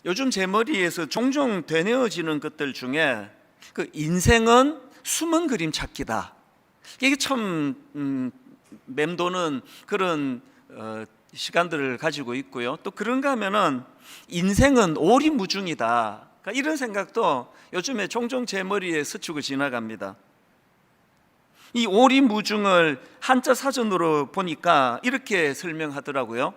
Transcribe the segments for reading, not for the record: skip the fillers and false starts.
요즘 제 머리에서 종종 되뇌어지는 것들 중에 그 인생은 숨은 그림 찾기다. 이게 참 맴도는 그런 시간들을 가지고 있고요. 또 그런가 하면은 인생은 오리무중이다. 그러니까 이런 생각도 요즘에 종종 제 머리에 스치고 지나갑니다. 이 오리무중을 한자 사전으로 보니까 이렇게 설명하더라고요.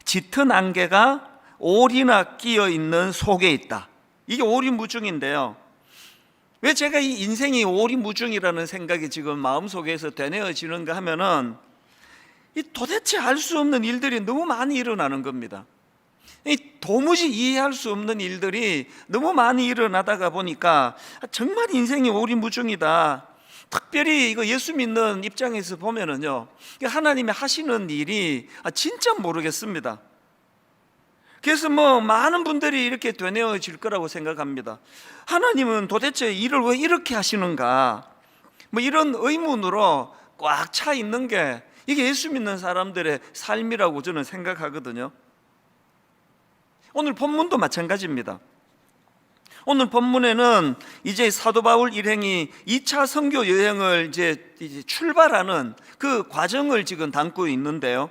짙은 안개가 오리나 끼어 있는 속에 있다. 이게 오리무중인데요. 왜 제가 이 인생이 오리무중이라는 생각이 지금 마음속에서 되뇌어지는가 하면은 이 도대체 알 수 없는 일들이 너무 많이 일어나는 겁니다. 이 도무지 이해할 수 없는 일들이 너무 많이 일어나다가 보니까 정말 인생이 오리무중이다. 특별히 이거 예수 믿는 입장에서 보면은요, 하나님이 하시는 일이 진짜 모르겠습니다. 그래서 많은 분들이 이렇게 되뇌어질 거라고 생각합니다. 하나님은 도대체 일을 왜 이렇게 하시는가? 이런 의문으로 꽉 차 있는 게 이게 예수 믿는 사람들의 삶이라고 저는 생각하거든요. 오늘 본문도 마찬가지입니다. 오늘 본문에는 이제 사도 바울 일행이 2차 선교 여행을 이제 출발하는 그 과정을 지금 담고 있는데요.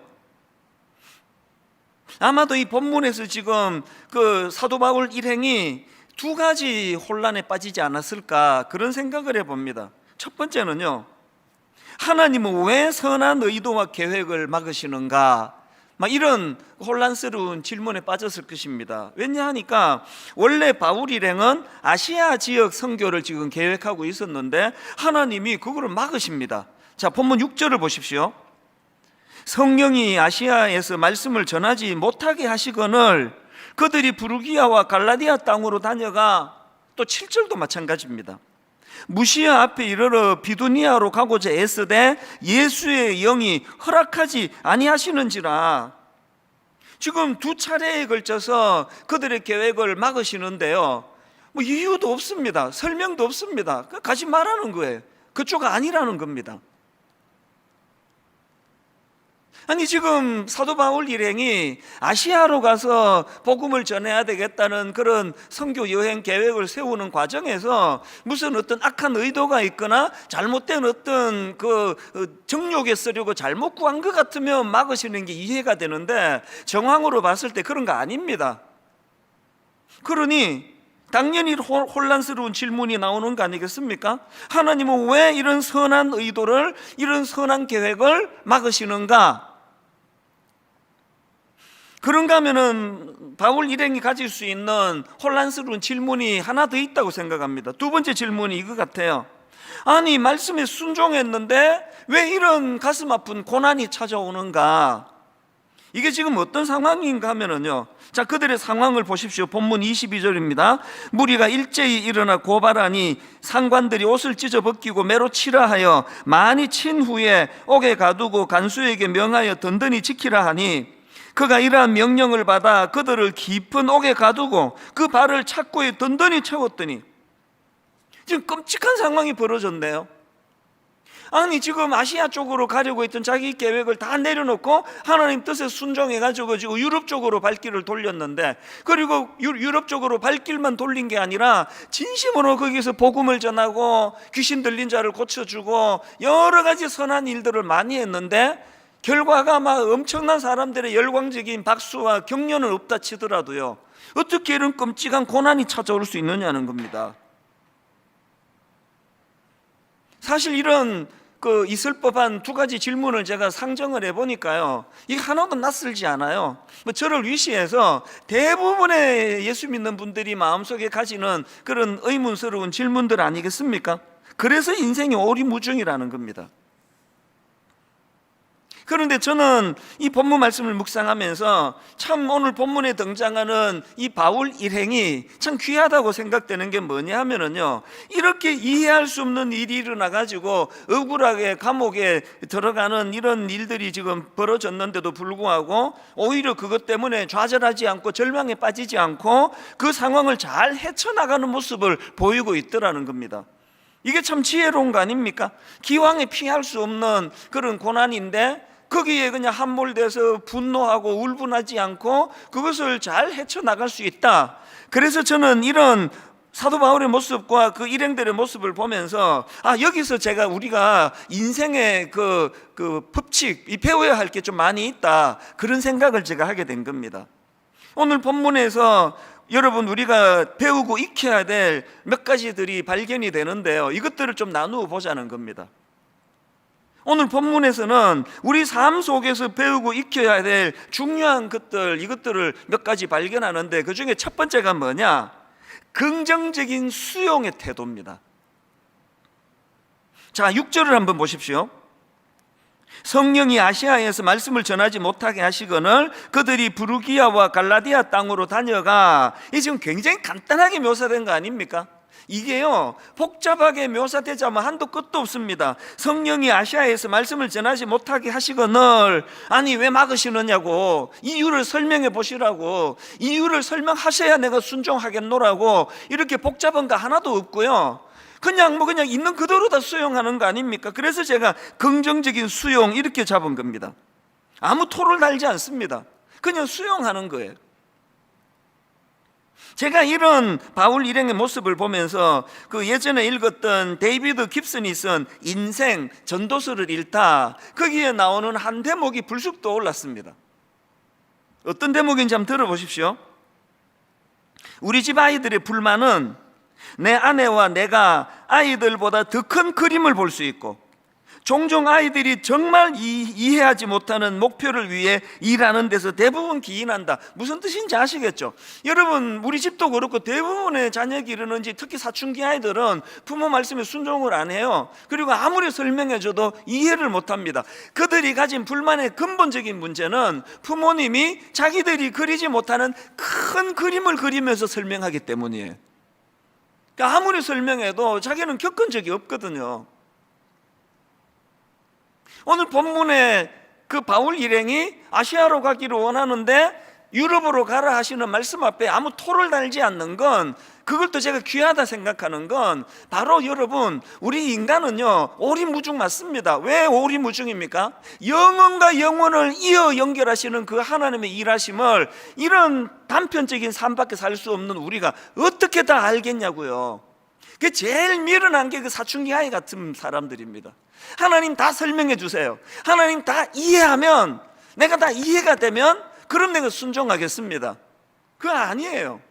아마도 이 본문에서 지금 그 사도 바울 일행이 두 가지 혼란에 빠지지 않았을까 그런 생각을 해봅니다. 첫 번째는요, 하나님은 왜 선한 의도와 계획을 막으시는가? 이런 혼란스러운 질문에 빠졌을 것입니다. 왜냐하니까 원래 바울 일행은 아시아 지역 선교를 지금 계획하고 있었는데 하나님이 그거를 막으십니다. 자, 본문 6절을 보십시오. 성령이 아시아에서 말씀을 전하지 못하게 하시거늘 그들이 부르기아와 갈라디아 땅으로 다녀가, 또 7절도 마찬가지입니다. 무시아 앞에 이르러 비두니아로 가고자 애쓰되 예수의 영이 허락하지 아니하시는지라. 지금 두 차례에 걸쳐서 그들의 계획을 막으시는데요, 이유도 없습니다. 설명도 없습니다. 가지 말라는 거예요. 그쪽 아니라는 겁니다. 아니, 지금 사도 바울 일행이 아시아로 가서 복음을 전해야 되겠다는 그런 선교 여행 계획을 세우는 과정에서 무슨 어떤 악한 의도가 있거나 잘못된 어떤 그 정욕에 쓰려고 잘못 구한 것 같으면 막으시는 게 이해가 되는데, 정황으로 봤을 때 그런 거 아닙니다. 그러니 당연히 혼란스러운 질문이 나오는 거 아니겠습니까? 하나님은 왜 이런 선한 의도를, 이런 선한 계획을 막으시는가? 그런가 하면은 바울 일행이 가질 수 있는 혼란스러운 질문이 하나 더 있다고 생각합니다. 두 번째 질문이 이거 같아요. 아니, 말씀에 순종했는데 왜 이런 가슴 아픈 고난이 찾아오는가? 이게 지금 어떤 상황인가 하면은요, 자, 그들의 상황을 보십시오. 본문 22절입니다. 무리가 일제히 일어나 고발하니 상관들이 옷을 찢어 벗기고 매로 치라 하여 많이 친 후에 옥에 가두고 간수에게 명하여 든든히 지키라 하니, 그가 이러한 명령을 받아 그들을 깊은 옥에 가두고 그 발을 착고에 든든히 채웠더니, 지금 끔찍한 상황이 벌어졌네요. 아니, 지금 아시아 쪽으로 가려고 했던 자기 계획을 다 내려놓고 하나님 뜻에 순종해가지고 지금 유럽 쪽으로 발길을 돌렸는데, 그리고 유럽 쪽으로 발길만 돌린 게 아니라 진심으로 거기서 복음을 전하고 귀신 들린 자를 고쳐주고 여러 가지 선한 일들을 많이 했는데, 결과가 막 엄청난 사람들의 열광적인 박수와 격려는 없다 치더라도요, 어떻게 이런 끔찍한 고난이 찾아올 수 있느냐는 겁니다. 사실 이런 있을 법한 두 가지 질문을 제가 상정을 해보니까요, 이게 하나도 낯설지 않아요. 저를 위시해서 대부분의 예수 믿는 분들이 마음속에 가지는 그런 의문스러운 질문들 아니겠습니까? 그래서 인생이 오리무중이라는 겁니다. 그런데 저는 이 본문 말씀을 묵상하면서 참 오늘 본문에 등장하는 이 바울 일행이 참 귀하다고 생각되는 게 뭐냐 하면은요, 이렇게 이해할 수 없는 일이 일어나가지고 억울하게 감옥에 들어가는 이런 일들이 지금 벌어졌는데도 불구하고 오히려 그것 때문에 좌절하지 않고 절망에 빠지지 않고 그 상황을 잘 헤쳐나가는 모습을 보이고 있더라는 겁니다. 이게 참 지혜로운 거 아닙니까? 기왕에 피할 수 없는 그런 고난인데 거기에 그냥 함몰돼서 분노하고 울분하지 않고 그것을 잘 헤쳐나갈 수 있다. 그래서 저는 이런 사도 바울의 모습과 그 일행들의 모습을 보면서 여기서 우리가 인생의 그 법칙, 이 배워야 할 게 좀 많이 있다, 그런 생각을 제가 하게 된 겁니다. 오늘 본문에서 여러분 우리가 배우고 익혀야 될 몇 가지들이 발견이 되는데요, 이것들을 좀 나누어 보자는 겁니다. 오늘 본문에서는 우리 삶 속에서 배우고 익혀야 될 중요한 것들, 이것들을 몇 가지 발견하는데, 그 중에 첫 번째가 뭐냐? 긍정적인 수용의 태도입니다. 자, 6절을 한번 보십시오. 성령이 아시아에서 말씀을 전하지 못하게 하시거늘 그들이 부르기아와 갈라디아 땅으로 다녀가, 이 지금 굉장히 간단하게 묘사된 거 아닙니까? 이게요, 복잡하게 묘사되자면 한도 끝도 없습니다. 성령이 아시아에서 말씀을 전하지 못하게 하시거늘, 아니 왜 막으시느냐고, 이유를 설명해 보시라고, 이유를 설명하셔야 내가 순종하겠노라고, 이렇게 복잡한 거 하나도 없고요, 그냥 있는 그대로 다 수용하는 거 아닙니까? 그래서 제가 긍정적인 수용 이렇게 잡은 겁니다. 아무 토를 달지 않습니다. 그냥 수용하는 거예요. 제가 이런 바울 일행의 모습을 보면서 그 예전에 읽었던 데이비드 깁슨이 쓴 인생 전도서를 읽다, 거기에 나오는 한 대목이 불쑥 떠올랐습니다. 어떤 대목인지 한번 들어보십시오. 우리 집 아이들의 불만은 내 아내와 내가 아이들보다 더 큰 그림을 볼 수 있고, 종종 아이들이 정말 이해하지 못하는 목표를 위해 일하는 데서 대부분 기인한다. 무슨 뜻인지 아시겠죠? 여러분, 우리 집도 그렇고 대부분의 자녀에게 이르는지, 특히 사춘기 아이들은 부모 말씀에 순종을 안 해요. 그리고 아무리 설명해줘도 이해를 못합니다. 그들이 가진 불만의 근본적인 문제는 부모님이 자기들이 그리지 못하는 큰 그림을 그리면서 설명하기 때문이에요. 그러니까 아무리 설명해도 자기는 겪은 적이 없거든요. 오늘 본문에 그 바울 일행이 아시아로 가기를 원하는데 유럽으로 가라 하시는 말씀 앞에 아무 토를 달지 않는 건, 그걸 또 제가 귀하다 생각하는 건, 바로 여러분, 우리 인간은요 오리무중 맞습니다. 왜 오리무중입니까? 영혼과 영혼을 이어 연결하시는 그 하나님의 일하심을 이런 단편적인 삶밖에 살 수 없는 우리가 어떻게 다 알겠냐고요. 그 제일 미련한 게 그 사춘기 아이 같은 사람들입니다. 하나님 다 설명해 주세요. 하나님 다 이해하면, 내가 다 이해가 되면 그럼 내가 순종하겠습니다. 그거 아니에요.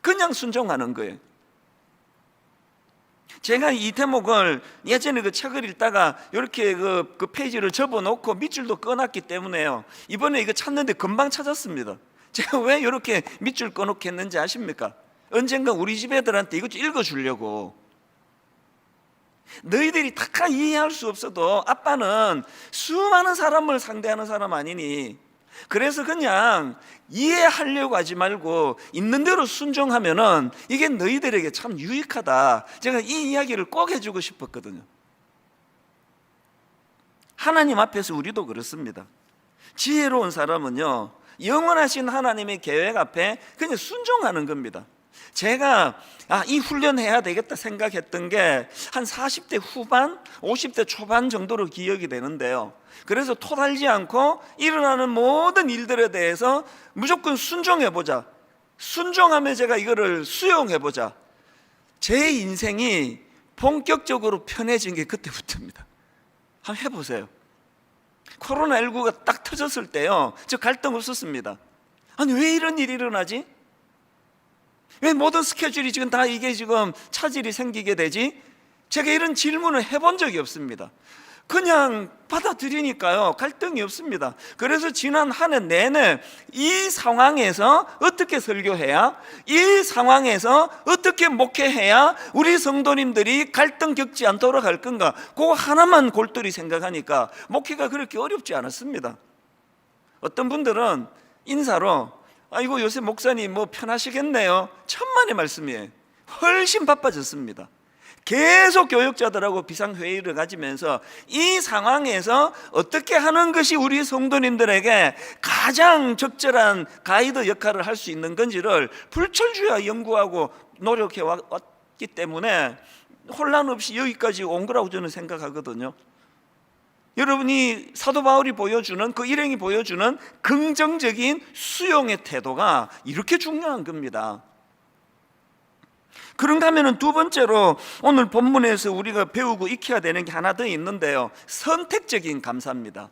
그냥 순종하는 거예요. 제가 이 대목을 예전에 그 책을 읽다가 이렇게 그 페이지를 접어놓고 밑줄도 꺼놨기 때문에요, 이번에 이거 찾는데 금방 찾았습니다. 제가 왜 이렇게 밑줄 꺼놓게 했는지 아십니까? 언젠가 우리 집 애들한테 이것 좀 읽어주려고. 너희들이 다 이해할 수 없어도 아빠는 수많은 사람을 상대하는 사람 아니니, 그래서 그냥 이해하려고 하지 말고 있는 대로 순종하면은 이게 너희들에게 참 유익하다. 제가 이 이야기를 꼭 해주고 싶었거든요. 하나님 앞에서 우리도 그렇습니다. 지혜로운 사람은요, 영원하신 하나님의 계획 앞에 그냥 순종하는 겁니다. 제가 이 훈련해야 되겠다 생각했던 게 한 40대 후반, 50대 초반 정도로 기억이 되는데요, 그래서 토달지 않고 일어나는 모든 일들에 대해서 무조건 순종해보자, 순종하며 제가 이거를 수용해보자, 제 인생이 본격적으로 편해진 게 그때부터입니다. 한번 해보세요. 코로나19가 딱 터졌을 때요, 저 갈등 없었습니다. 아니 왜 이런 일이 일어나지? 왜 모든 스케줄이 지금 다 이게 지금 차질이 생기게 되지? 제가 이런 질문을 해본 적이 없습니다. 그냥 받아들이니까요 갈등이 없습니다. 그래서 지난 한 해 내내 이 상황에서 어떻게 설교해야, 이 상황에서 어떻게 목회해야 우리 성도님들이 갈등 겪지 않도록 할 건가, 그거 하나만 골똘히 생각하니까 목회가 그렇게 어렵지 않았습니다. 어떤 분들은 인사로 아이고 요새 목사님 뭐 편하시겠네요, 천만의 말씀이에요. 훨씬 바빠졌습니다. 계속 교육자들하고 비상회의를 가지면서 이 상황에서 어떻게 하는 것이 우리 성도님들에게 가장 적절한 가이드 역할을 할 수 있는 건지를 불철주야 연구하고 노력해 왔기 때문에 혼란 없이 여기까지 온 거라고 저는 생각하거든요. 여러분이 사도 바울이 보여주는, 그 일행이 보여주는 긍정적인 수용의 태도가 이렇게 중요한 겁니다. 그런가 하면 두 번째로 오늘 본문에서 우리가 배우고 익혀야 되는 게 하나 더 있는데요, 선택적인 감사입니다.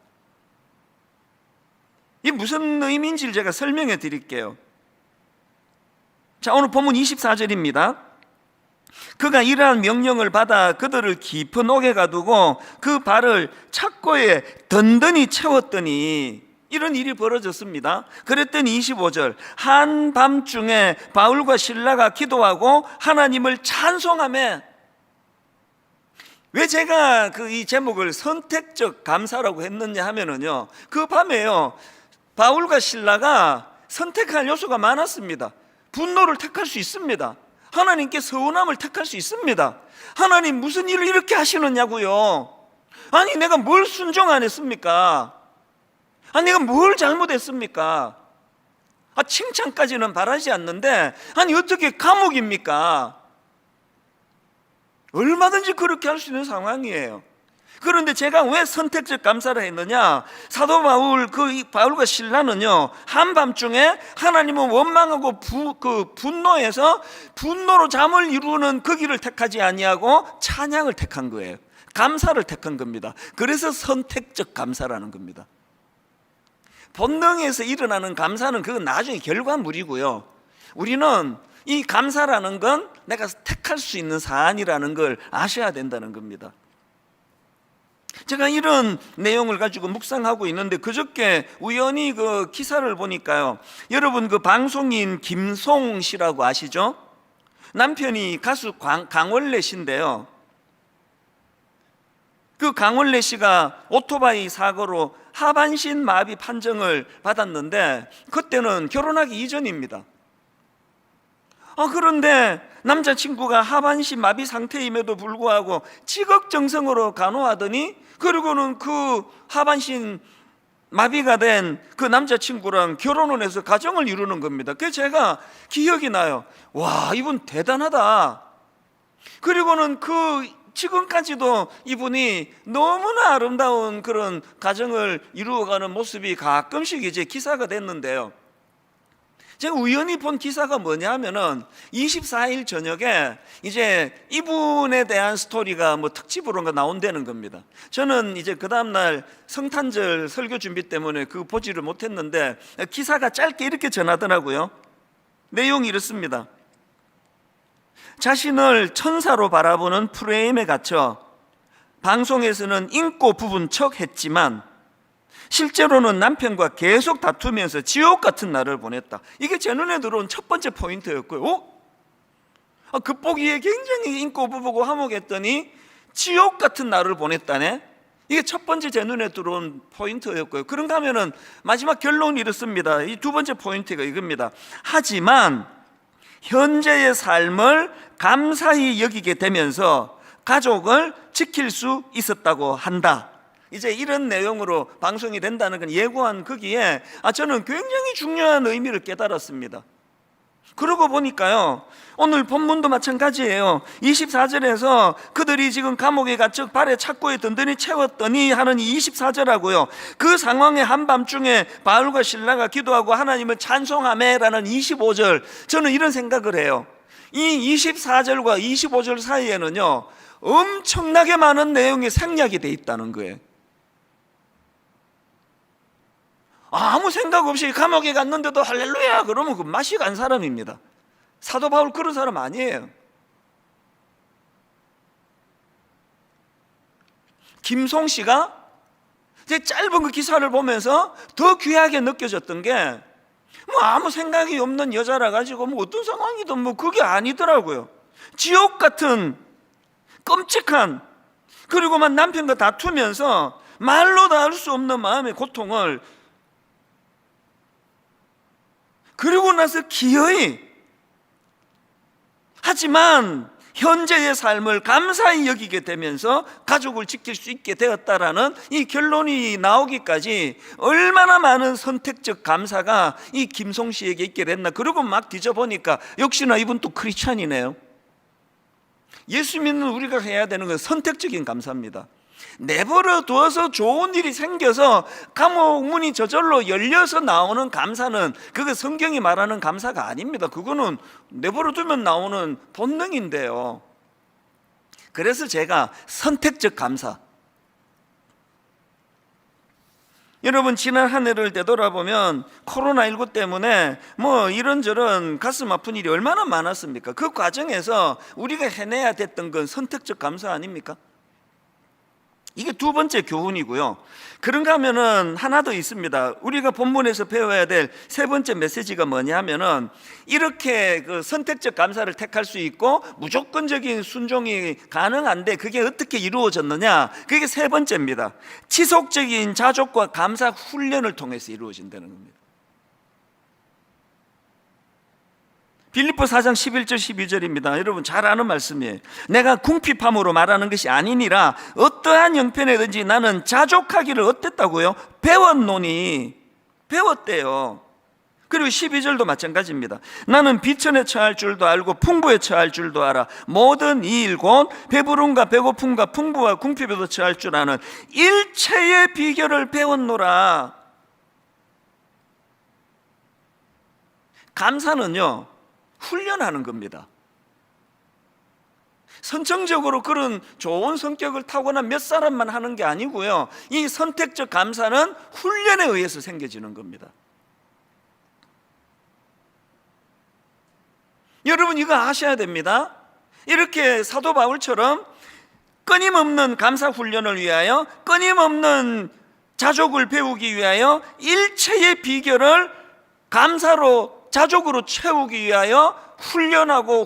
이게 무슨 의미인지를 제가 설명해 드릴게요. 자, 오늘 본문 24절입니다. 그가 이러한 명령을 받아 그들을 깊은 옥에 가두고 그 발을 착고에 든든히 채웠더니, 이런 일이 벌어졌습니다. 그랬더니 25절, 한밤중에 바울과 실라가 기도하고 하나님을 찬송하며. 왜 제가 이 제목을 선택적 감사라고 했느냐 하면은요, 그 밤에요, 바울과 실라가 선택할 요소가 많았습니다. 분노를 택할 수 있습니다. 하나님께 서운함을 택할 수 있습니다. 하나님 무슨 일을 이렇게 하시느냐고요. 아니 내가 뭘 순종 안 했습니까? 아니 내가 뭘 잘못했습니까? 칭찬까지는 바라지 않는데 아니 어떻게 감옥입니까? 얼마든지 그렇게 할 수 있는 상황이에요. 그런데 제가 왜 선택적 감사를 했느냐, 사도 바울, 바울과 실라는요, 한밤중에 하나님은 원망하고 분노해서 분노로 잠을 이루는 그 길을 택하지 아니하고 찬양을 택한 거예요. 감사를 택한 겁니다. 그래서 선택적 감사라는 겁니다. 본능에서 일어나는 감사는 그건 나중에 결과물이고요, 우리는 이 감사라는 건 내가 택할 수 있는 사안이라는 걸 아셔야 된다는 겁니다. 제가 이런 내용을 가지고 묵상하고 있는데 그저께 우연히 그 기사를 보니까요, 여러분 그 방송인 김송 씨라고 아시죠? 남편이 가수 강원래 씨인데요, 그 강원래 씨가 오토바이 사고로 하반신 마비 판정을 받았는데 그때는 결혼하기 이전입니다. 그런데 남자친구가 하반신 마비 상태임에도 불구하고 지극정성으로 간호하더니, 그리고는 그 하반신 마비가 된 그 남자친구랑 결혼을 해서 가정을 이루는 겁니다. 그래서 제가 기억이 나요. 와, 이분 대단하다. 그리고는 지금까지도 이분이 너무나 아름다운 그런 가정을 이루어가는 모습이 가끔씩 이제 기사가 됐는데요, 제가 우연히 본 기사가 뭐냐 하면은 24일 저녁에 이제 이분에 대한 스토리가 특집으로 나온다는 겁니다. 저는 이제 그 다음날 성탄절 설교 준비 때문에 보지를 못했는데 기사가 짧게 이렇게 전하더라고요. 내용이 이렇습니다. 자신을 천사로 바라보는 프레임에 갇혀 방송에서는 인고 부분 척 했지만 실제로는 남편과 계속 다투면서 지옥 같은 날을 보냈다. 이게 제 눈에 들어온 첫 번째 포인트였고요. 겉보기에 굉장히 인고 부부고 화목했더니 지옥 같은 날을 보냈다네. 이게 첫 번째 제 눈에 들어온 포인트였고요. 그런가 하면은 마지막 결론이 이렇습니다. 이 두 번째 포인트가 이겁니다. 하지만 현재의 삶을 감사히 여기게 되면서 가족을 지킬 수 있었다고 한다. 이제 이런 내용으로 방송이 된다는 건 예고한 거기에 저는 굉장히 중요한 의미를 깨달았습니다. 그러고 보니까요, 오늘 본문도 마찬가지예요. 24절에서 그들이 지금 감옥에 갇혀 발에 착고에 든든히 채웠더니 하는 24절하고요, 그 상황의 한밤중에 바울과 실라가 기도하고 하나님을 찬송하매라는 25절, 저는 이런 생각을 해요. 이 24절과 25절 사이에는요, 엄청나게 많은 내용이 생략이 돼 있다는 거예요. 아무 생각 없이 감옥에 갔는데도 할렐루야 그러면 그 맛이 간 사람입니다. 사도 바울 그런 사람 아니에요. 김송 씨가 제 짧은 그 기사를 보면서 더 귀하게 느껴졌던 게 아무 생각이 없는 여자라 가지고 어떤 상황이든 그게 아니더라고요. 지옥 같은 끔찍한, 그리고 남편과 다투면서 말로 다 할 수 없는 마음의 고통을, 그리고 나서 기어이, 하지만 현재의 삶을 감사히 여기게 되면서 가족을 지킬 수 있게 되었다라는 이 결론이 나오기까지 얼마나 많은 선택적 감사가 이 김송 씨에게 있게 됐나. 그리고 막 뒤져보니까 역시나 이분 또 크리스찬이네요. 예수 믿는 우리가 해야 되는 건 선택적인 감사입니다. 내버려 두어서 좋은 일이 생겨서 감옥 문이 저절로 열려서 나오는 감사는 그거 성경이 말하는 감사가 아닙니다. 그거는 내버려 두면 나오는 본능인데요. 그래서 제가 선택적 감사, 여러분 지난 한 해를 되돌아보면 코로나19 때문에 뭐 이런저런 가슴 아픈 일이 얼마나 많았습니까? 그 과정에서 우리가 해내야 됐던 건 선택적 감사 아닙니까? 이게 두 번째 교훈이고요. 그런가 하면은 하나 더 있습니다. 우리가 본문에서 배워야 될 세 번째 메시지가 뭐냐 하면은 이렇게 그 선택적 감사를 택할 수 있고 무조건적인 순종이 가능한데 그게 어떻게 이루어졌느냐? 그게 세 번째입니다. 지속적인 자족과 감사 훈련을 통해서 이루어진다는 겁니다. 빌립보 4장 11절 12절입니다. 여러분 잘 아는 말씀이에요. 내가 궁핍함으로 말하는 것이 아니니라 어떠한 형편이든지 나는 자족하기를 어땠다고요? 배웠노니. 배웠대요. 그리고 12절도 마찬가지입니다. 나는 비천에 처할 줄도 알고 풍부에 처할 줄도 알아. 모든 이 일 곧 배부름과 배고픔과 풍부와 궁핍에도 처할 줄 아는 일체의 비결을 배웠노라. 감사는요 훈련하는 겁니다. 선천적으로 그런 좋은 성격을 타고난 몇 사람만 하는 게 아니고요, 이 선택적 감사는 훈련에 의해서 생겨지는 겁니다. 여러분 이거 아셔야 됩니다. 이렇게 사도 바울처럼 끊임없는 감사 훈련을 위하여, 끊임없는 자족을 배우기 위하여 일체의 비결을 감사로 자족으로 채우기 위하여 훈련하고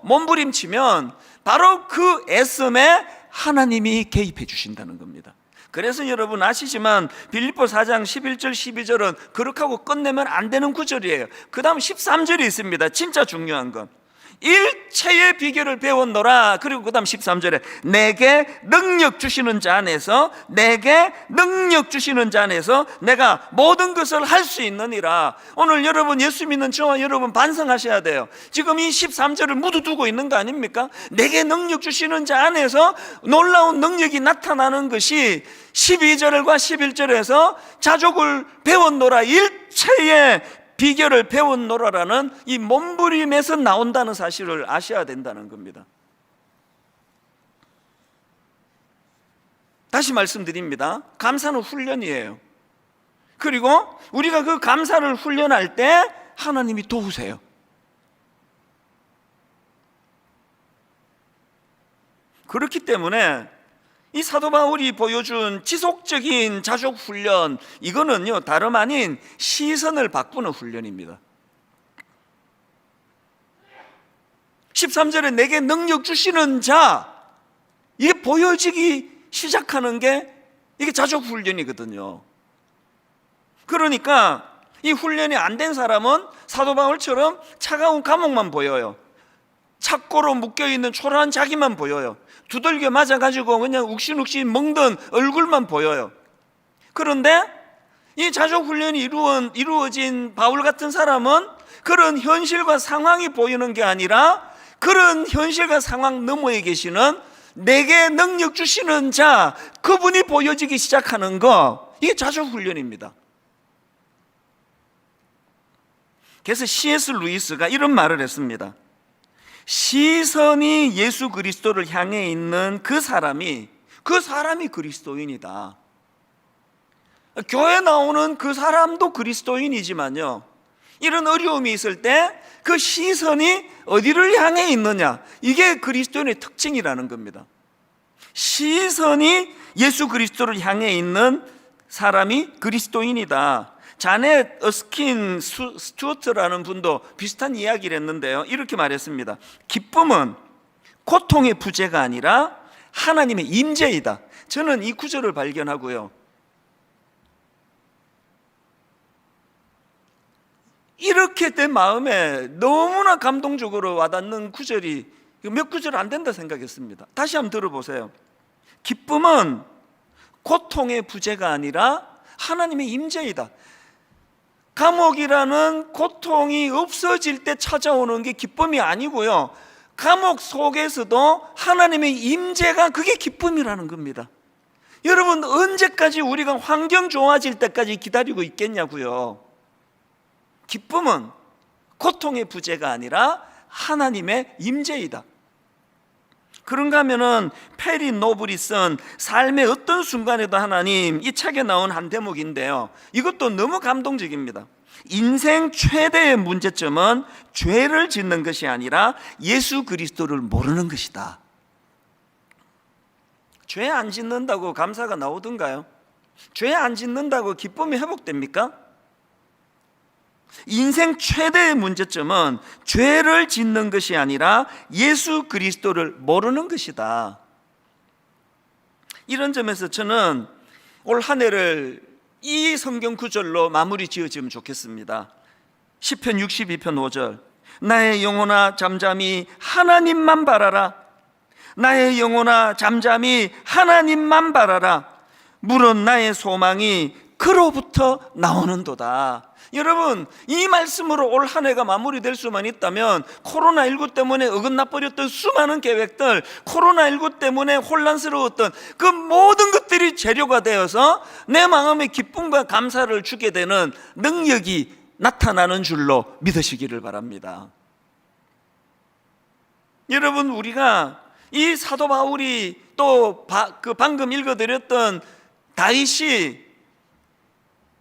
몸부림치면 바로 그 애씀에 하나님이 개입해 주신다는 겁니다. 그래서 여러분 아시지만 빌립보 4장 11절 12절은 그렇게 하고 끝내면 안 되는 구절이에요. 그 다음 13절이 있습니다. 진짜 중요한 건 일체의 비결을 배웠노라. 그리고 그 다음 13절에 내게 능력 주시는 자 안에서, 내게 능력 주시는 자 안에서 내가 모든 것을 할 수 있느니라. 오늘 여러분 예수 믿는 저와 여러분 반성하셔야 돼요. 지금 이 13절을 묻어두고 있는 거 아닙니까? 내게 능력 주시는 자 안에서 놀라운 능력이 나타나는 것이 12절과 11절에서 자족을 배웠노라, 일체의 비결을 배웠노라라는 이 몸부림에서 나온다는 사실을 아셔야 된다는 겁니다. 다시 말씀드립니다. 감사는 훈련이에요. 그리고 우리가 그 감사를 훈련할 때 하나님이 도우세요. 그렇기 때문에 이 사도 바울이 보여준 지속적인 자족 훈련, 이거는요 다름 아닌 시선을 바꾸는 훈련입니다. 13절에 내게 능력 주시는 자, 이게 보여지기 시작하는 게 이게 자족 훈련이거든요. 그러니까 이 훈련이 안 된 사람은 사도 바울처럼 차가운 감옥만 보여요. 착고로 묶여있는 초라한 자기만 보여요. 두들겨 맞아가지고 그냥 욱신욱신 먹던 얼굴만 보여요. 그런데 이 자족훈련이 이루어진 바울 같은 사람은 그런 현실과 상황이 보이는 게 아니라 그런 현실과 상황 너머에 계시는 내게 능력 주시는 자, 그분이 보여지기 시작하는 거, 이게 자족훈련입니다. 그래서 C.S. 루이스가 이런 말을 했습니다. 시선이 예수 그리스도를 향해 있는 그 사람이 그리스도인이다. 교회 나오는 그 사람도 그리스도인이지만요, 이런 어려움이 있을 때 그 시선이 어디를 향해 있느냐, 이게 그리스도인의 특징이라는 겁니다. 시선이 예수 그리스도를 향해 있는 사람이 그리스도인이다. 자넷 어스킨 스튜어트라는 분도 비슷한 이야기를 했는데요, 이렇게 말했습니다. 기쁨은 고통의 부재가 아니라 하나님의 임재이다. 저는 이 구절을 발견하고요, 이렇게 내 마음에 너무나 감동적으로 와닿는 구절이 몇 구절 안 된다 생각했습니다. 다시 한번 들어보세요. 기쁨은 고통의 부재가 아니라 하나님의 임재이다. 감옥이라는 고통이 없어질 때 찾아오는 게 기쁨이 아니고요, 감옥 속에서도 하나님의 임재가 그게 기쁨이라는 겁니다. 여러분, 언제까지 우리가 환경 좋아질 때까지 기다리고 있겠냐고요. 기쁨은 고통의 부재가 아니라 하나님의 임재이다. 그런가 하면은 페리 노블이 쓴 삶의 어떤 순간에도 하나님, 이 책에 나온 한 대목인데요, 이것도 너무 감동적입니다. 인생 최대의 문제점은 죄를 짓는 것이 아니라 예수 그리스도를 모르는 것이다. 죄 안 짓는다고 감사가 나오던가요? 죄 안 짓는다고 기쁨이 회복됩니까? 인생 최대의 문제점은 죄를 짓는 것이 아니라 예수 그리스도를 모르는 것이다. 이런 점에서 저는 올 한 해를 이 성경 구절로 마무리 지어지면 좋겠습니다. 시편 62편 5절, 나의 영혼아 잠잠히 하나님만 바라라. 나의 영혼아 잠잠히 하나님만 바라라. 물은 나의 소망이 그로부터 나오는도다. 여러분, 이 말씀으로 올 한 해가 마무리될 수만 있다면 코로나19 때문에 어긋나버렸던 수많은 계획들, 코로나19 때문에 혼란스러웠던 그 모든 것들이 재료가 되어서 내 마음에 기쁨과 감사를 주게 되는 능력이 나타나는 줄로 믿으시기를 바랍니다. 여러분, 우리가 이 사도 바울이 또 방금 읽어드렸던 다윗이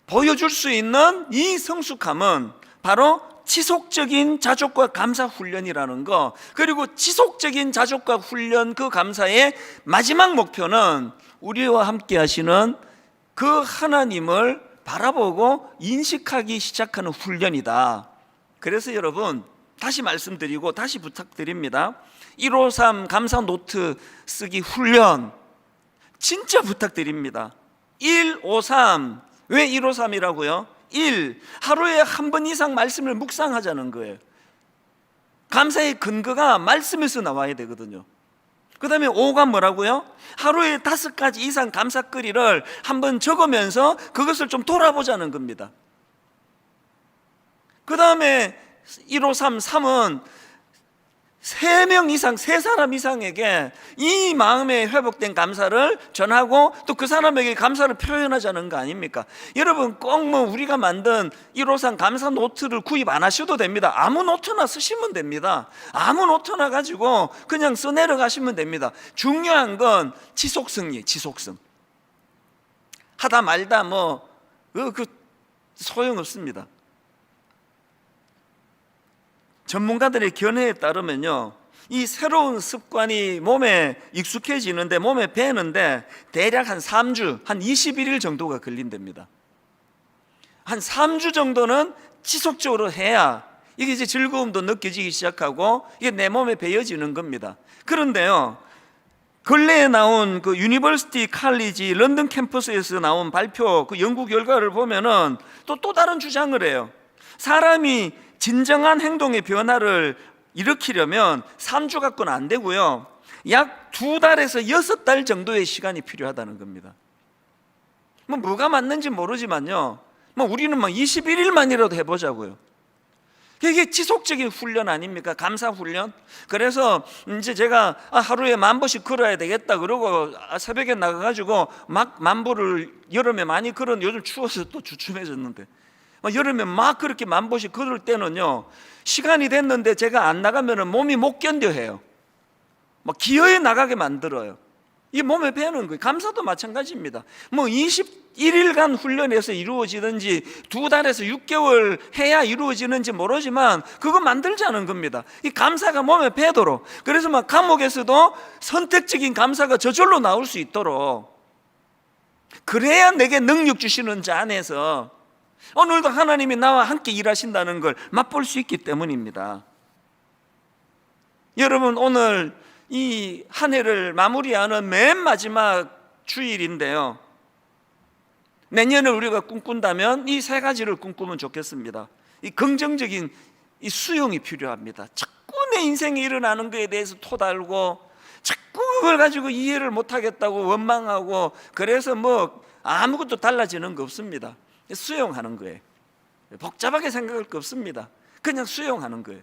보여줄 수 있는 이 성숙함은 바로 지속적인 자족과 감사 훈련이라는 거, 그리고 지속적인 자족과 훈련, 그 감사의 마지막 목표는 우리와 함께 하시는 그 하나님을 바라보고 인식하기 시작하는 훈련이다. 그래서 여러분, 다시 말씀드리고 다시 부탁드립니다. 153 감사 노트 쓰기 훈련 진짜 부탁드립니다. 153, 왜 153이라고요? 1. 하루에 한 번 이상 말씀을 묵상하자는 거예요. 감사의 근거가 말씀에서 나와야 되거든요. 그 다음에 5가 뭐라고요? 하루에 5가지 이상 감사거리를 한번 적으면서 그것을 좀 돌아보자는 겁니다. 그 다음에 153, 3은 3명 이상, 3사람 이상에게 이 마음에 회복된 감사를 전하고 또 그 사람에게 감사를 표현하자는 거 아닙니까? 여러분, 꼭 뭐 우리가 만든 153 감사 노트를 구입 안 하셔도 됩니다. 아무 노트나 쓰시면 됩니다. 아무 노트나 가지고 그냥 써내려가시면 됩니다. 중요한 건 지속성이에요. 지속성. 하다 말다 소용없습니다. 전문가들의 견해에 따르면요, 이 새로운 습관이 몸에 익숙해지는데, 몸에 배는데 대략 한 3주, 한 21일 정도가 걸린답니다. 한 3주 정도는 지속적으로 해야 이게 이제 즐거움도 느껴지기 시작하고 이게 내 몸에 배어지는 겁니다. 그런데요, 근래에 나온 그 유니버시티 칼리지 런던 캠퍼스에서 나온 발표, 그 연구 결과를 보면은 또 다른 주장을 해요. 사람이 진정한 행동의 변화를 일으키려면 3주 갖고는 안 되고요, 약 2달에서 6달 정도의 시간이 필요하다는 겁니다. 뭐가 맞는지 모르지만요, 우리는 21일만이라도 해보자고요. 이게 지속적인 훈련 아닙니까? 감사 훈련. 그래서 이제 제가 하루에 10,000보씩 걸어야 되겠다 그러고 새벽에 나가가지고 막 10,000보를 여름에 많이 걸은, 요즘 추워서 또 주춤해졌는데 여름에 막 그렇게 10,000보씩 걸을 때는요, 시간이 됐는데 제가 안 나가면 몸이 못 견뎌해요. 기어에 나가게 만들어요. 이 몸에 배는 거예요. 감사도 마찬가지입니다. 21일간 훈련해서 이루어지든지 2달에서 6개월 해야 이루어지는지 모르지만 그거 만들자는 겁니다. 이 감사가 몸에 배도록. 그래서 감옥에서도 선택적인 감사가 저절로 나올 수 있도록, 그래야 내게 능력 주시는 자 안에서 오늘도 하나님이 나와 함께 일하신다는 걸 맛볼 수 있기 때문입니다. 여러분, 오늘 이 한 해를 마무리하는 맨 마지막 주일인데요, 내년에 우리가 꿈꾼다면 이 3가지를 꿈꾸면 좋겠습니다. 이 긍정적인 이 수용이 필요합니다. 자꾸 내 인생에 일어나는 것에 대해서 토달고 자꾸 그걸 가지고 이해를 못하겠다고 원망하고, 그래서 아무것도 달라지는 거 없습니다. 수용하는 거예요. 복잡하게 생각할 거 없습니다. 그냥 수용하는 거예요.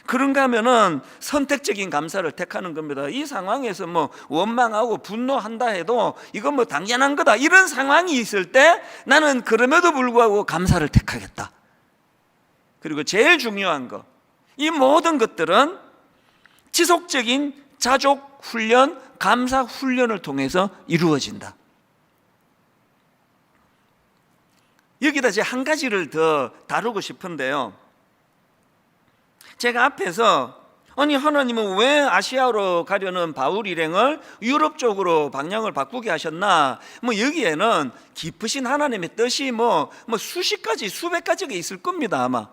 그런가 하면은 선택적인 감사를 택하는 겁니다. 이 상황에서 뭐 원망하고 분노한다 해도 이건 뭐 당연한 거다, 이런 상황이 있을 때 나는 그럼에도 불구하고 감사를 택하겠다. 그리고 제일 중요한 거, 이 모든 것들은 지속적인 자족 훈련, 감사 훈련을 통해서 이루어진다. 여기다 이제 한 가지를 더 다루고 싶은데요. 제가 앞에서 아니 하나님은 왜 아시아로 가려는 바울 일행을 유럽 쪽으로 방향을 바꾸게 하셨나? 뭐 여기에는 깊으신 하나님의 뜻이 뭐 수십 가지, 수백 가지가 있을 겁니다, 아마.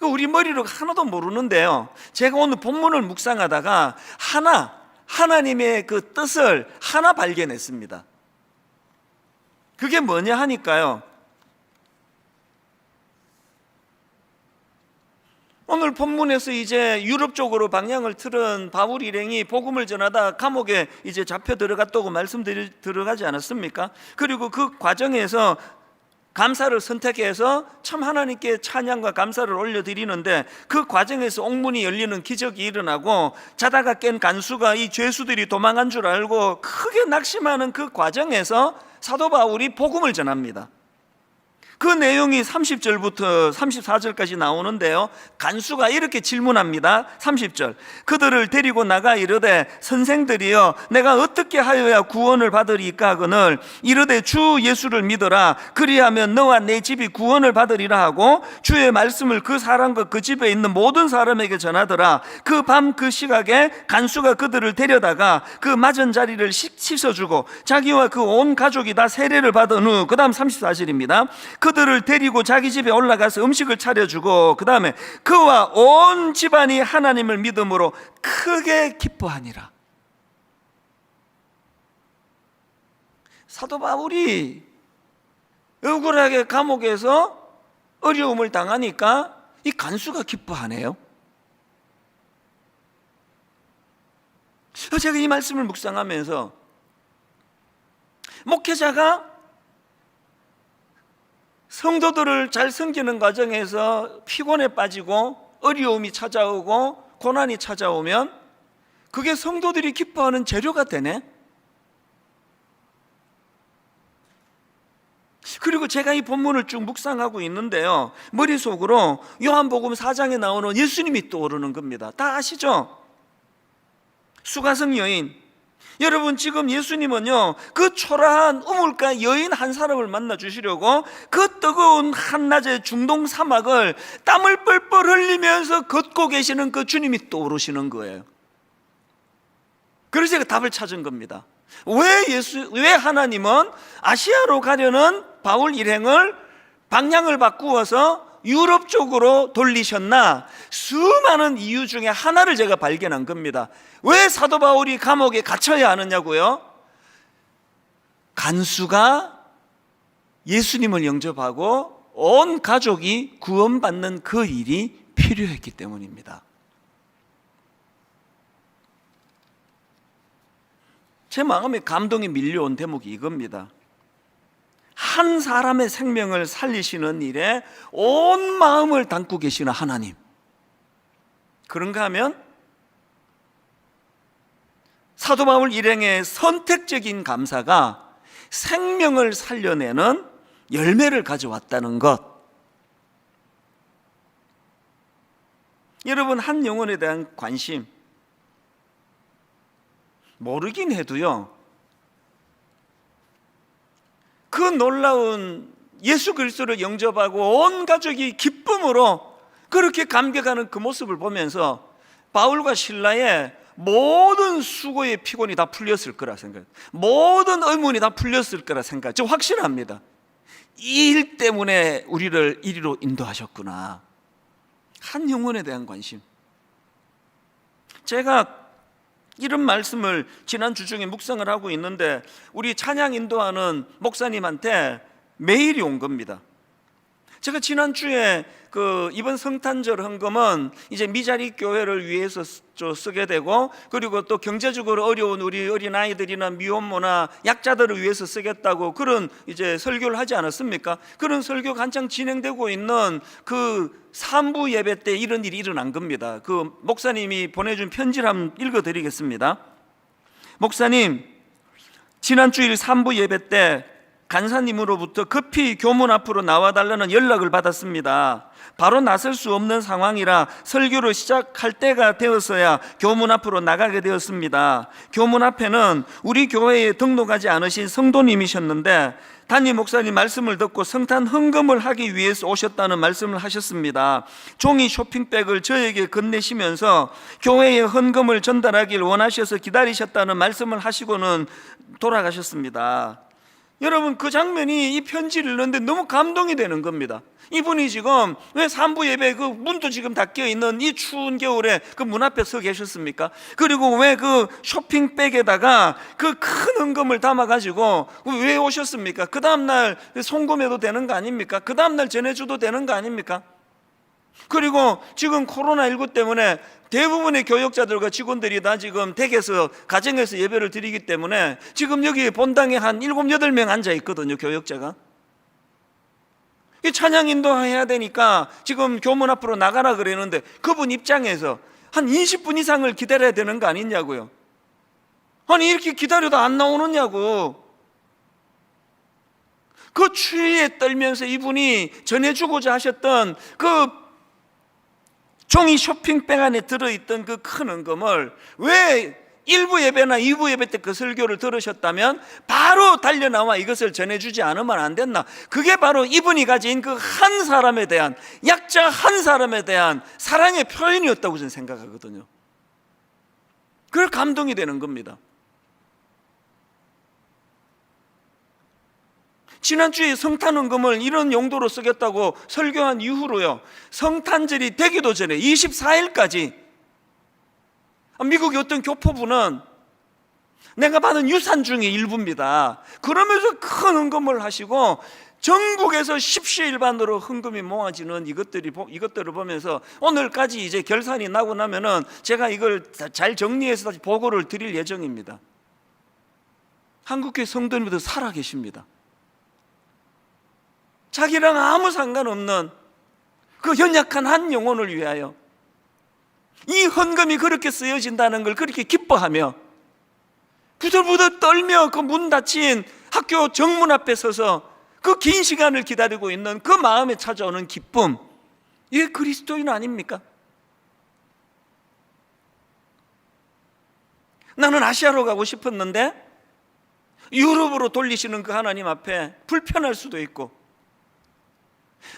우리 머리로 하나도 모르는데요. 제가 오늘 본문을 묵상하다가 하나님의 그 뜻을 하나 발견했습니다. 그게 뭐냐 하니까요, 오늘 본문에서 이제 유럽 쪽으로 방향을 틀은 바울 일행이 복음을 전하다 감옥에 이제 잡혀 들어갔다고 들어가지 않았습니까? 그리고 그 과정에서 감사를 선택해서 참 하나님께 찬양과 감사를 올려드리는데, 그 과정에서 옥문이 열리는 기적이 일어나고 자다가 깬 간수가 이 죄수들이 도망한 줄 알고 크게 낙심하는 그 과정에서 사도 바울이 복음을 전합니다. 그 내용이 30절부터 34절까지 나오는데요, 간수가 이렇게 질문합니다. 30절, 그들을 데리고 나가 이르되 선생들이여 내가 어떻게 하여야 구원을 받으리까 하거늘 이르되 주 예수를 믿어라 그리하면 너와 내 집이 구원을 받으리라 하고 주의 말씀을 그 사람과 그 집에 있는 모든 사람에게 전하더라. 그 밤 그 시각에 간수가 그들을 데려다가 그 맞은 자리를 씻어주고 자기와 그 온 가족이 다 세례를 받은 후, 그 다음 34절입니다. 그들을 데리고 자기 집에 올라가서 음식을 차려주고 그 다음에 그와 온 집안이 하나님을 믿음으로 크게 기뻐하니라. 사도 바울이 억울하게 감옥에서 어려움을 당하니까 이 간수가 기뻐하네요. 제가 이 말씀을 묵상하면서 목회자가 성도들을 잘 섬기는 과정에서 피곤에 빠지고 어려움이 찾아오고 고난이 찾아오면 그게 성도들이 기뻐하는 재료가 되네. 그리고 제가 이 본문을 쭉 묵상하고 있는데요, 머릿속으로 요한복음 4장에 나오는 예수님이 떠오르는 겁니다. 다 아시죠? 수가성 여인. 여러분, 지금 예수님은요 그 초라한 우물가 여인 한 사람을 만나 주시려고 그 뜨거운 한낮의 중동 사막을 땀을 뻘뻘 흘리면서 걷고 계시는 그 주님이 떠오르시는 거예요. 그래서 제가 답을 찾은 겁니다. 왜 하나님은 아시아로 가려는 바울 일행을 방향을 바꾸어서 유럽 쪽으로 돌리셨나? 수많은 이유 중에 하나를 제가 발견한 겁니다. 왜 사도 바울이 감옥에 갇혀야 하느냐고요? 간수가 예수님을 영접하고 온 가족이 구원받는 그 일이 필요했기 때문입니다. 제 마음에 감동이 밀려온 대목이 이겁니다. 한 사람의 생명을 살리시는 일에 온 마음을 담고 계시는 하나님. 그런가 하면 사도 바울 일행의 선택적인 감사가 생명을 살려내는 열매를 가져왔다는 것. 여러분, 한 영혼에 대한 관심 모르긴 해도요, 그 놀라운 예수 그리스도를 영접하고 온 가족이 기쁨으로 그렇게 감격하는 그 모습을 보면서 바울과 실라의 모든 수고의 피곤이 다 풀렸을 거라 생각해요. 모든 의문이 다 풀렸을 거라 생각해요. 저 확신합니다. 이 일 때문에 우리를 이리로 인도하셨구나. 한 영혼에 대한 관심. 제가 이런 말씀을 지난주 중에 묵상을 하고 있는데 우리 찬양 인도하는 목사님한테 메일이 온 겁니다. 제가 지난주에 이번 성탄절 헌금은 이제 미자리 교회를 위해서 쓰게 되고, 그리고 또 경제적으로 어려운 우리 어린아이들이나 미혼모나 약자들을 위해서 쓰겠다고 그런 이제 설교를 하지 않았습니까? 그런 설교가 한창 진행되고 있는 그 산부 예배 때 이런 일이 일어난 겁니다. 그 목사님이 보내준 편지를 한번 읽어드리겠습니다. 목사님, 지난 주일 산부 예배 때 간사님으로부터 급히 교문 앞으로 나와달라는 연락을 받았습니다. 바로 나설 수 없는 상황이라 설교를 시작할 때가 되었어야 교문 앞으로 나가게 되었습니다. 교문 앞에는 우리 교회에 등록하지 않으신 성도님이셨는데 담임 목사님 말씀을 듣고 성탄 헌금을 하기 위해서 오셨다는 말씀을 하셨습니다. 종이 쇼핑백을 저에게 건네시면서 교회에 헌금을 전달하길 원하셔서 기다리셨다는 말씀을 하시고는 돌아가셨습니다. 여러분, 그 장면이 이 편지를 읽는데 너무 감동이 되는 겁니다. 이분이 지금 왜 산부 예배 그 문도 지금 닫혀 있는 이 추운 겨울에 그 문 앞에 서 계셨습니까? 그리고 왜 그 쇼핑백에다가 그 큰 헌금을 담아가지고 왜 오셨습니까? 그 다음날 송금해도 되는 거 아닙니까? 그 다음날 전해줘도 되는 거 아닙니까? 그리고 지금 코로나19 때문에 대부분의 교역자들과 직원들이 다 지금 댁에서 가정에서 예배를 드리기 때문에 지금 여기 본당에 한 7, 8명 앉아 있거든요, 교역자가. 이 찬양 인도해야 되니까 지금 교문 앞으로 나가라 그러는데 그분 입장에서 한 20분 이상을 기다려야 되는 거 아니냐고요. 아니, 이렇게 기다려도 안 나오느냐고. 그 추위에 떨면서 이분이 전해주고자 하셨던 그 종이 쇼핑백 안에 들어있던 그 큰 헌금을 왜 1부 예배나 2부 예배 때 그 설교를 들으셨다면 바로 달려나와 이것을 전해주지 않으면 안 됐나? 그게 바로 이분이 가진 그 한 사람에 대한, 약자 한 사람에 대한 사랑의 표현이었다고 저는 생각하거든요. 그걸 감동이 되는 겁니다. 지난주에 성탄헌금을 이런 용도로 쓰겠다고 설교한 이후로요, 성탄절이 되기도 전에 24일까지 미국의 어떤 교포부는 내가 받은 유산 중에 일부입니다. 그러면서 큰 헌금을 하시고 전국에서 십시일반으로 헌금이 모아지는 이것들을 보면서 오늘까지 이제 결산이 나고 나면은 제가 이걸 잘 정리해서 다시 보고를 드릴 예정입니다. 한국교회 성도님들 살아 계십니다. 자기랑 아무 상관없는 그 연약한 한 영혼을 위하여 이 헌금이 그렇게 쓰여진다는 걸 그렇게 기뻐하며 부들부들 떨며 그 문 닫힌 학교 정문 앞에 서서 그 긴 시간을 기다리고 있는 그 마음에 찾아오는 기쁨, 이게 그리스도인 아닙니까? 나는 아시아로 가고 싶었는데 유럽으로 돌리시는 그 하나님 앞에 불편할 수도 있고,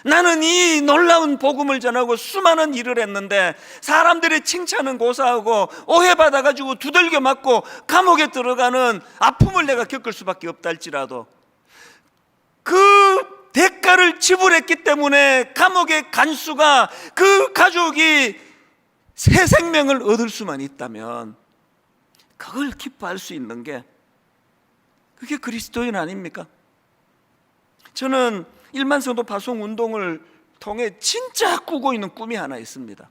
나는 이 놀라운 복음을 전하고 수많은 일을 했는데 사람들의 칭찬은 고사하고 오해받아가지고 두들겨 맞고 감옥에 들어가는 아픔을 내가 겪을 수밖에 없다 할지라도 그 대가를 지불했기 때문에 감옥에 간 수가 그 가족이 새 생명을 얻을 수만 있다면 그걸 기뻐할 수 있는 게 그게 그리스도인 아닙니까? 저는 일만 성도 파송 운동을 통해 진짜 꾸고 있는 꿈이 하나 있습니다.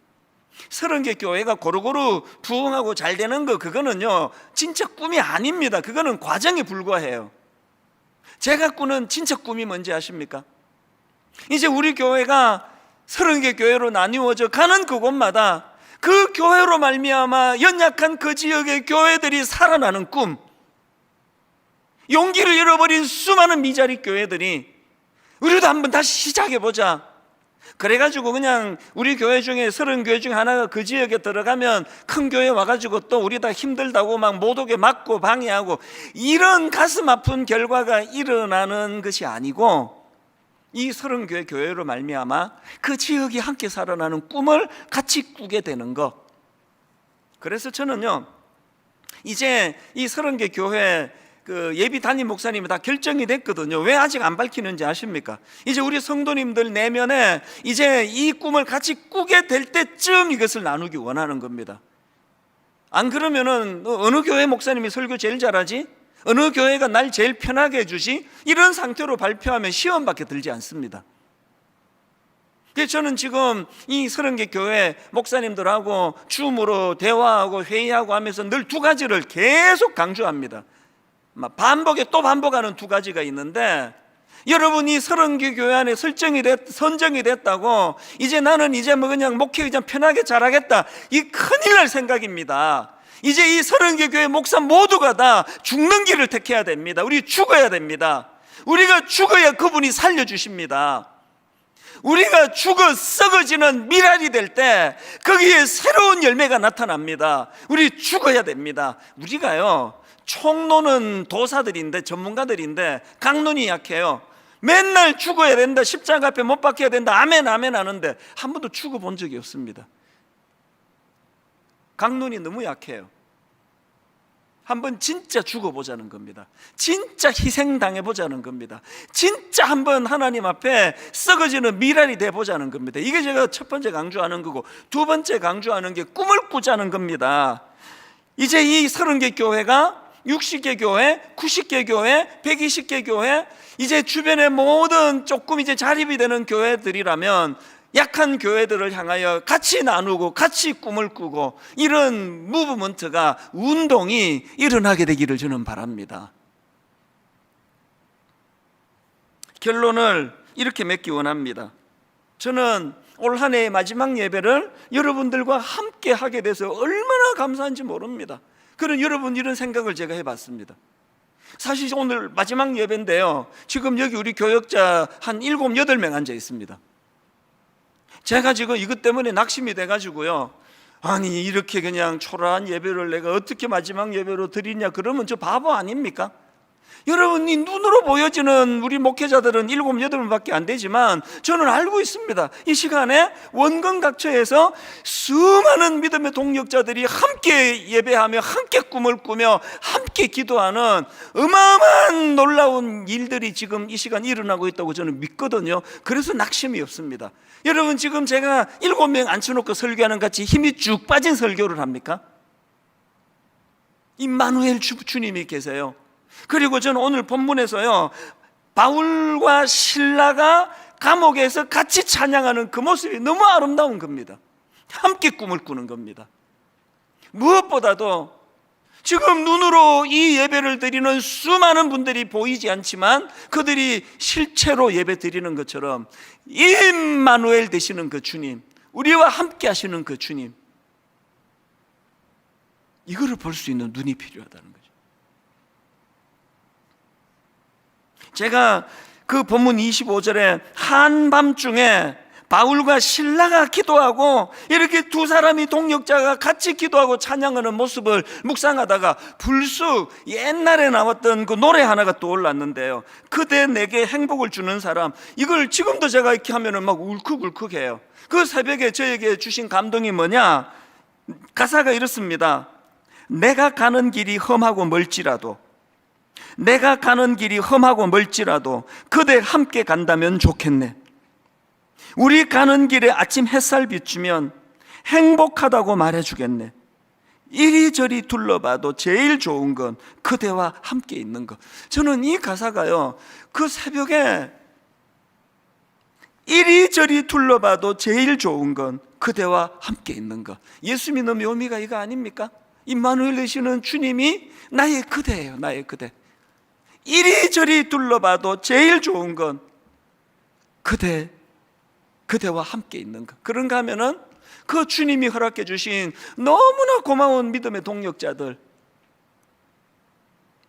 30개 교회가 고루고루 부흥하고 잘 되는 거, 그거는요 진짜 꿈이 아닙니다. 그거는 과정에 불과해요. 제가 꾸는 진짜 꿈이 뭔지 아십니까? 이제 우리 교회가 30개 교회로 나뉘어져 가는 그곳마다 그 교회로 말미암아 연약한 그 지역의 교회들이 살아나는 꿈, 용기를 잃어버린 수많은 미자리 교회들이 우리도 한번 다시 시작해보자. 그래가지고 그냥 우리 교회 중에 30교회 중에 하나가 그 지역에 들어가면 큰 교회 와가지고 또 우리 다 힘들다고 막 못 오게 막고 방해하고 이런 가슴 아픈 결과가 일어나는 것이 아니고 이 30교회 교회로 말미암아 그 지역이 함께 살아나는 꿈을 같이 꾸게 되는 것. 그래서 저는요 이제 이 30개 교회 그 예비 담임 목사님이 다 결정이 됐거든요. 왜 아직 안 밝히는지 아십니까? 이제 우리 성도님들 내면에 이제 이 꿈을 같이 꾸게 될 때쯤 이것을 나누기 원하는 겁니다. 안 그러면은 어느 교회 목사님이 설교 제일 잘하지? 어느 교회가 날 제일 편하게 해주지? 이런 상태로 발표하면 시험밖에 들지 않습니다. 그래서 저는 지금 이 30개 교회 목사님들하고 줌으로 대화하고 회의하고 하면서 늘 두 가지를 계속 강조합니다. 반복에 또 반복하는 두 가지가 있는데, 여러분이 30개 교회 안에 선정이 됐다고 이제 나는 뭐 그냥 목회 그냥 편하게 잘하겠다, 이 큰일 날 생각입니다. 이제 이 30개 교회 목사 모두가 다 죽는 길을 택해야 됩니다. 우리 죽어야 됩니다. 우리가 죽어야 그분이 살려주십니다. 우리가 죽어 썩어지는 미랄이 될 때 거기에 새로운 열매가 나타납니다. 우리 죽어야 됩니다. 우리가요, 총노는 도사들인데, 전문가들인데 강론이 약해요. 맨날 죽어야 된다, 십자가 앞에 못 박혀야 된다, 아멘 아멘 하는데 한 번도 죽어본 적이 없습니다. 강론이 너무 약해요. 한번 진짜 죽어보자는 겁니다. 진짜 희생당해보자는 겁니다. 진짜 한번 하나님 앞에 썩어지는 미랄이 돼보자는 겁니다. 이게 제가 첫 번째 강조하는 거고, 두 번째 강조하는 게 꿈을 꾸자는 겁니다. 이제 이 30개 교회가 60개 교회, 90개 교회, 120개 교회, 이제 주변의 모든 조금 이제 자립이 되는 교회들이라면 약한 교회들을 향하여 같이 나누고 같이 꿈을 꾸고, 이런 무브먼트가, 운동이 일어나게 되기를 저는 바랍니다. 결론을 이렇게 맺기 원합니다. 저는 올 한 해의 마지막 예배를 여러분들과 함께 하게 돼서 얼마나 감사한지 모릅니다. 그런 여러분 이런 생각을 제가 해봤습니다. 사실 오늘 마지막 예배인데요, 지금 여기 우리 교역자 한 7, 8명 앉아 있습니다. 제가 지금 이것 때문에 낙심이 돼가지고요, 아니 이렇게 그냥 초라한 예배를 내가 어떻게 마지막 예배로 드리냐, 그러면 저 바보 아닙니까? 여러분이 눈으로 보여지는 우리 목회자들은 7, 8명밖에 안 되지만 저는 알고 있습니다. 이 시간에 원근각처에서 수많은 믿음의 동력자들이 함께 예배하며 함께 꿈을 꾸며 함께 기도하는 어마어마한 놀라운 일들이 지금 이 시간 일어나고 있다고 저는 믿거든요. 그래서 낙심이 없습니다. 여러분, 지금 제가 7명 앉혀놓고 설교하는 같이 힘이 쭉 빠진 설교를 합니까? 임마누엘 주님이 계세요. 그리고 저는 오늘 본문에서요, 바울과 실라가 감옥에서 같이 찬양하는 그 모습이 너무 아름다운 겁니다. 함께 꿈을 꾸는 겁니다. 무엇보다도 지금 눈으로 이 예배를 드리는 수많은 분들이 보이지 않지만 그들이 실체로 예배 드리는 것처럼 임마누엘 되시는 그 주님, 우리와 함께 하시는 그 주님, 이거를 볼 수 있는 눈이 필요하다는 거죠. 제가 그 본문 25절에 한밤중에 바울과 실라가 기도하고 이렇게 두 사람이 동역자가 같이 기도하고 찬양하는 모습을 묵상하다가 불쑥 옛날에 나왔던 그 노래 하나가 떠올랐는데요, 그대 내게 행복을 주는 사람. 이걸 지금도 제가 이렇게 하면은 막 울컥울컥해요. 그 새벽에 저에게 주신 감동이 뭐냐, 가사가 이렇습니다. 내가 가는 길이 험하고 멀지라도, 내가 가는 길이 험하고 멀지라도 그대 함께 간다면 좋겠네. 우리 가는 길에 아침 햇살 비추면 행복하다고 말해주겠네. 이리저리 둘러봐도 제일 좋은 건 그대와 함께 있는 것. 저는 이 가사가요, 그 새벽에 이리저리 둘러봐도 제일 좋은 건 그대와 함께 있는 것. 예수 믿는 묘미가 이거 아닙니까? 임마누엘 되시는 주님이 나의 그대예요. 나의 그대. 이리저리 둘러봐도 제일 좋은 건 그대와 함께 있는 것. 그런가 하면은 그 주님이 허락해 주신 너무나 고마운 믿음의 동력자들.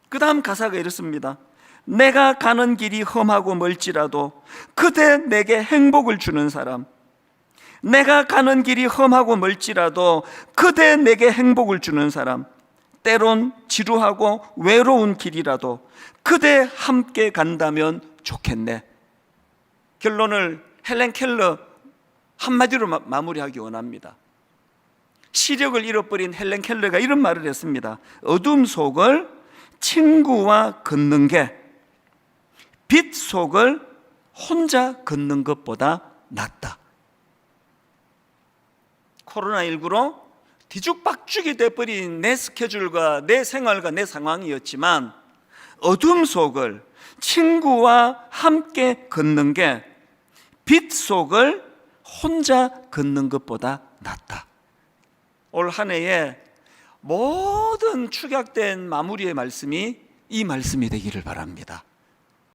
그 다음 가사가 이렇습니다. 내가 가는 길이 험하고 멀지라도 그대 내게 행복을 주는 사람. 내가 가는 길이 험하고 멀지라도 그대 내게 행복을 주는 사람. 때론 지루하고 외로운 길이라도 그대 함께 간다면 좋겠네. 결론을 헬렌 켈러 한마디로 마무리하기 원합니다. 시력을 잃어버린 헬렌 켈러가 이런 말을 했습니다. 어둠 속을 친구와 걷는 게 빛 속을 혼자 걷는 것보다 낫다. 코로나19로 뒤죽박죽이 돼버린 내 스케줄과 내 생활과 내 상황이었지만 어둠 속을 친구와 함께 걷는 게 빛 속을 혼자 걷는 것보다 낫다. 올 한 해에 모든 축약된 마무리의 말씀이 이 말씀이 되기를 바랍니다.